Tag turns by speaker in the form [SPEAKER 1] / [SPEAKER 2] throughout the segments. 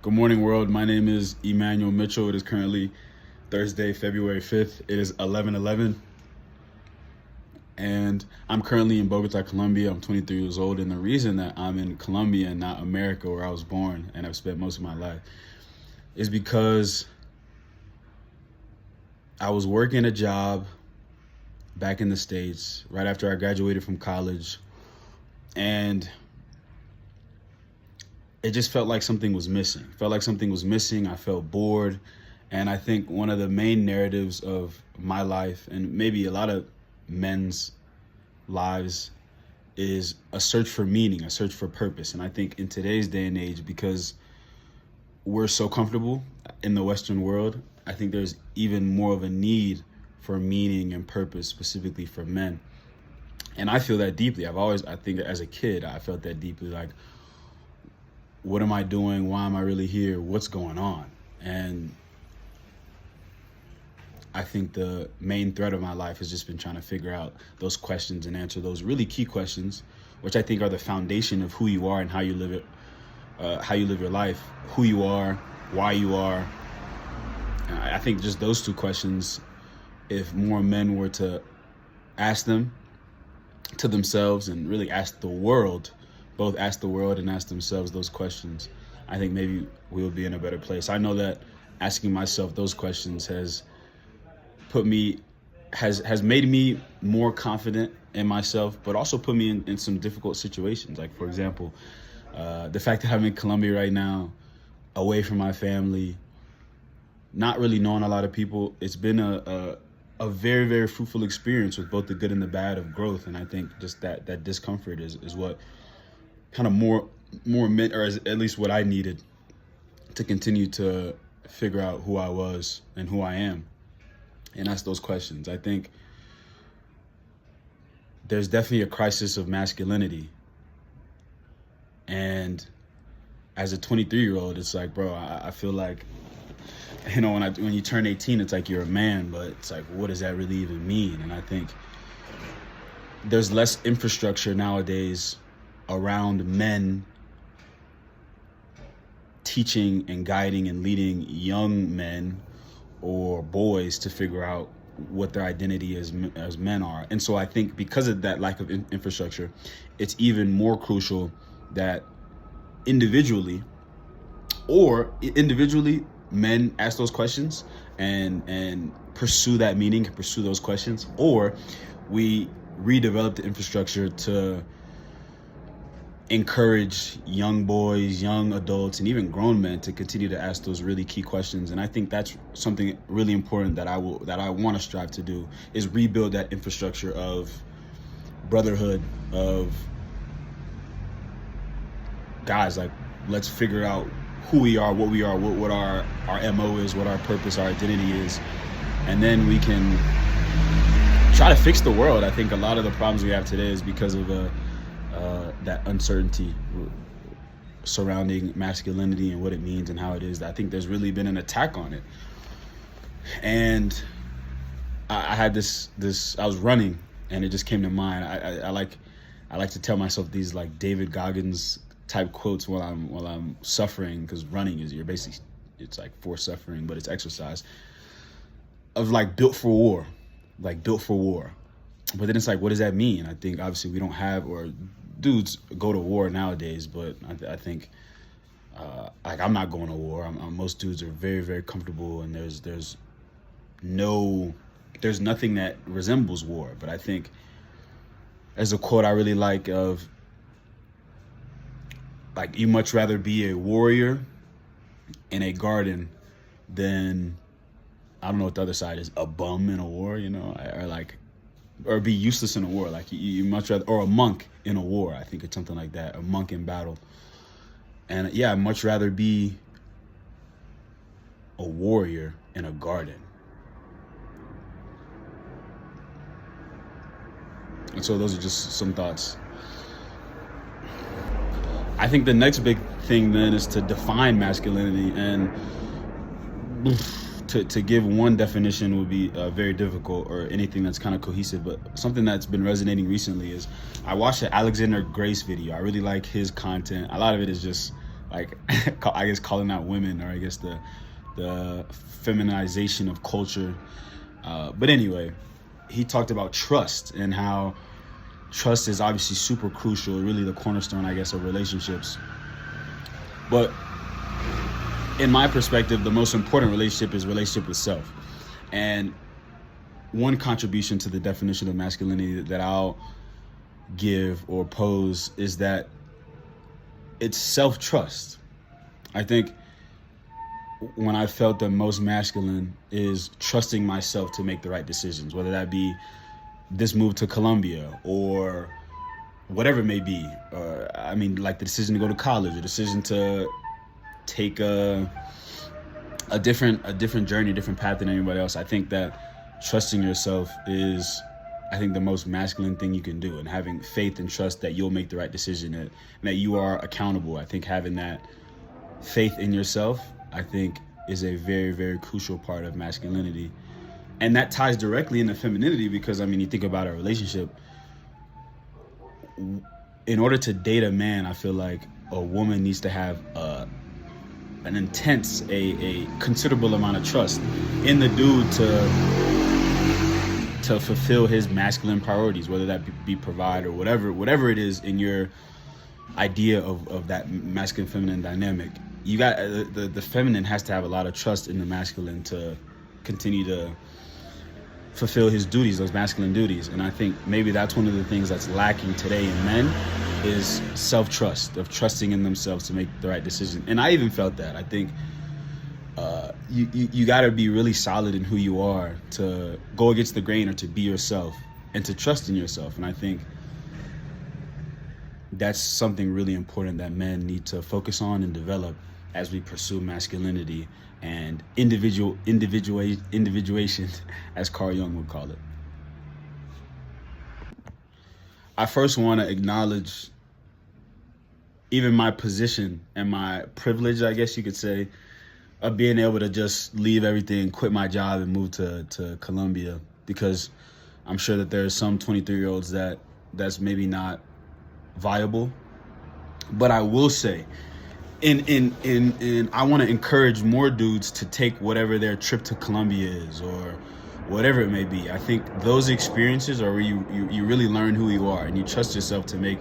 [SPEAKER 1] Good morning, world. My name is Emmanuel Mitchell. It is currently Thursday, February 5th. It is 11:11, and I'm currently in Bogota, Colombia. I'm 23 years old, and the reason that I'm in Colombia and not America, where I was born and I've spent most of my life, is because I was working a job back in the States right after I graduated from college, and it just felt like something was missing. I felt bored. And I think one of the main narratives of my life, and maybe a lot of men's lives, is a search for meaning, a search for purpose. And I think in today's day and age, because we're so comfortable in the Western world, I think there's even more of a need for meaning and purpose, specifically for men. And I feel that deeply. I think as a kid, I felt that deeply, like, what am I doing? Why am I really here? What's going on? And I think the main thread of my life has just been trying to figure out those questions and answer those really key questions, which I think are the foundation of who you are and how you live it, how you live your life, who you are, why you are. And I think just those two questions, if more men were to ask them to themselves and really ask the world, both ask the world and ask themselves those questions, I think maybe we will be in a better place. I know that asking myself those questions has made me more confident in myself, but also put me in some difficult situations. Like, for example, the fact that I'm in Colombia right now, away from my family, not really knowing a lot of people. It's been a very, very fruitful experience with both the good and the bad of growth. And I think just that discomfort is what kind of more meant, or at least what I needed to continue to figure out who I was and who I am and ask those questions. I think there's definitely a crisis of masculinity. And as a 23-year-old, it's like, bro, I feel like, when you turn 18, it's like you're a man, but it's like, what does that really even mean? And I think there's less infrastructure nowadays around men teaching and guiding and leading young men or boys to figure out what their identity as men are. And so I think because of that lack of infrastructure, it's even more crucial that individually men ask those questions and pursue that meaning, pursue those questions, or we redevelop the infrastructure to encourage young boys, young adults, and even grown men to continue to ask those really key questions. And I think that's something really important that I want to strive to do, is rebuild that infrastructure of brotherhood, of guys, like, let's figure out who we are, what our MO is, what our purpose, our identity is, and then we can try to fix the world. I think a lot of the problems we have today is because of that uncertainty surrounding masculinity and what it means and how it is. I think there's really been an attack on it. And I had this I was running, and it just came to mind. I like to tell myself these, like, David Goggins type quotes while I'm suffering, because running is, it's like forced suffering, but it's exercise, of like built for war. But then it's like, what does that mean? I think obviously we don't have, or dudes go to war nowadays, but I think like, I'm not going to war. Most dudes are very, very comfortable, and there's nothing that resembles war. But I think there's a quote I really like of, like, you much rather be a warrior in a garden than, I don't know what the other side is, a bum in a war, or be useless in a war. Like, you much rather, or a monk in a war. I think it's something like that, a monk in battle. And yeah, I'd much rather be a warrior in a garden. And so those are just some thoughts. I think the next big thing then is to define masculinity, and to give one definition would be very difficult, or anything that's kind of cohesive. But something that's been resonating recently is, I watched an Alexander Grace video. I really like his content. A lot of it is just like I guess calling out women, or I guess the feminization of culture. But anyway, he talked about trust and how trust is obviously super crucial, really the cornerstone, I guess, of relationships. But in my perspective, the most important relationship is relationship with self. And one contribution to the definition of masculinity that I'll give or pose is that it's self-trust. I think when I felt the most masculine is trusting myself to make the right decisions, whether that be this move to Colombia or whatever it may be. I mean, like the decision to go to college, the decision to take a different journey, a different path than anybody else. I think that trusting yourself is, I think, the most masculine thing you can do, and having faith and trust that you'll make the right decision and that you are accountable. I think having that faith in yourself, I think, is a very, very crucial part of masculinity. And that ties directly into femininity because, I mean, you think about a relationship. In order to date a man, I feel like a woman needs to have an intense, a considerable amount of trust in the dude to fulfill his masculine priorities, whether that be provide or whatever it is in your idea of that masculine feminine dynamic. You got the feminine has to have a lot of trust in the masculine to continue to fulfill his duties, those masculine duties. And I think maybe that's one of the things that's lacking today in men is self-trust, of trusting in themselves to make the right decision. And I even felt that. I think you got to be really solid in who you are to go against the grain or to be yourself and to trust in yourself. And I think that's something really important that men need to focus on and develop as we pursue masculinity and individuation, as Carl Jung would call it. I first want to acknowledge even my position and my privilege, I guess you could say, of being able to just leave everything, quit my job, and move to Colombia, because I'm sure that there's some 23-year-olds that's maybe not viable. But I will say, I want to encourage more dudes to take whatever their trip to Colombia is or whatever it may be. I think those experiences are where you really learn who you are, and you trust yourself to make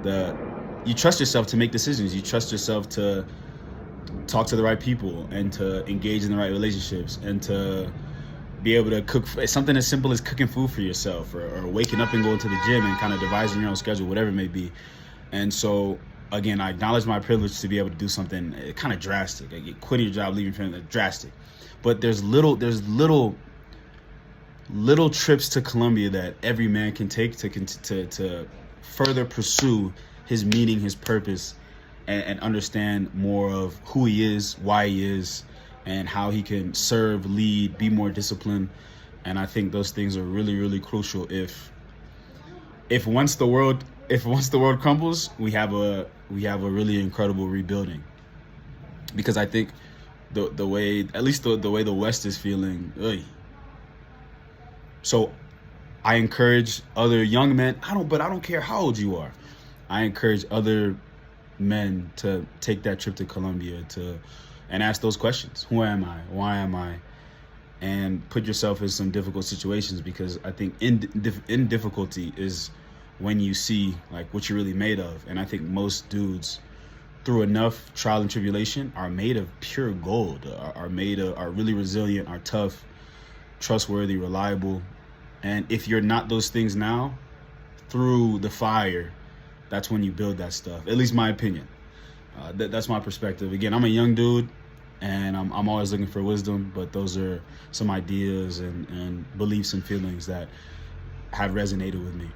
[SPEAKER 1] decisions. You trust yourself to talk to the right people and to engage in the right relationships and to be able to cook something as simple as cooking food for yourself or waking up and going to the gym and kind of devising your own schedule, whatever it may be. And so, again, I acknowledge my privilege to be able to do something kind of drastic. Like quitting your job, leaving your family, drastic. But there's little trips to Colombia that every man can take to further pursue his meaning, his purpose, and understand more of who he is, why he is, and how he can serve, lead, be more disciplined. And I think those things are really, really crucial. If once the world crumbles, we have a really incredible rebuilding. Because I think the way the West is feeling, so I encourage other young men. I don't care how old you are. I encourage other men to take that trip to Colombia and ask those questions. Who am I? Why am I? And put yourself in some difficult situations, because I think in difficulty is when you see like what you're really made of. And I think most dudes, through enough trial and tribulation, are made of pure gold, are really resilient, are tough, trustworthy, reliable. And if you're not those things now, through the fire, that's when you build that stuff. At least my opinion. That's my perspective. Again, I'm a young dude, and I'm always looking for wisdom, but those are some ideas and beliefs and feelings that have resonated with me.